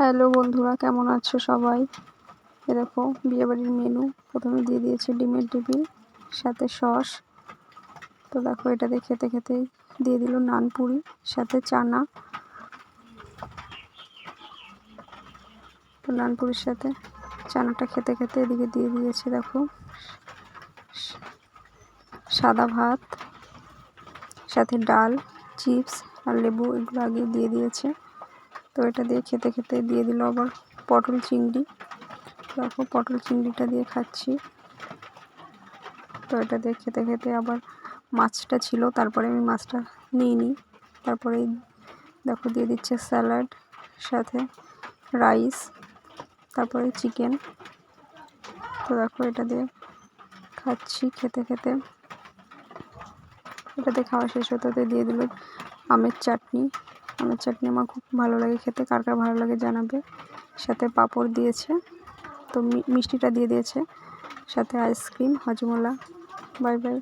Hello বন্ধুরা, কেমন আছো সবাই? এ দেখো বিয়েবাড়ির মেনু। প্রথমে দিয়ে দিয়েছে ডিমের টেবিল সাথে সস। তো দেখো এটাতে খেতে খেতে দিয়ে দিল নানপুরি সাথে চানা। তো নানপুরির সাথে চানাটা খেতে খেতে এদিকে দিয়ে দিয়েছে দেখো সাদা ভাত সাথে ডাল, চিপস আর লেবু, এগুলো আগে দিয়ে দিয়েছে। তো এটা দিয়ে খেতে খেতে দিয়ে দিল আবার পটল চিংড়ি। দেখো পটল চিংড়িটা দিয়ে খাচ্ছি। তো এটা দিয়ে খেতে খেতে আবার মাছটা ছিল, তারপরে আমি মাছটা নিয়ে নিই। তারপরে দেখো দিয়ে দিচ্ছে স্যালাড সাথে রাইস, তারপরে চিকেন। তো দেখো এটা দিয়ে খাচ্ছি। খেতে খেতে এটাতে খাওয়া শেষ হতে দিয়ে দিল আমের চাটনি। আমের চাটনি আমার খুব ভালো লাগে খেতে, কার কার ভালো লাগে জানাবে। সাথে পাঁপড় দিয়েছে, তো মিষ্টিটা দিয়ে দিয়েছে, সাথে আইসক্রিম, হজমোলা। Bye bye.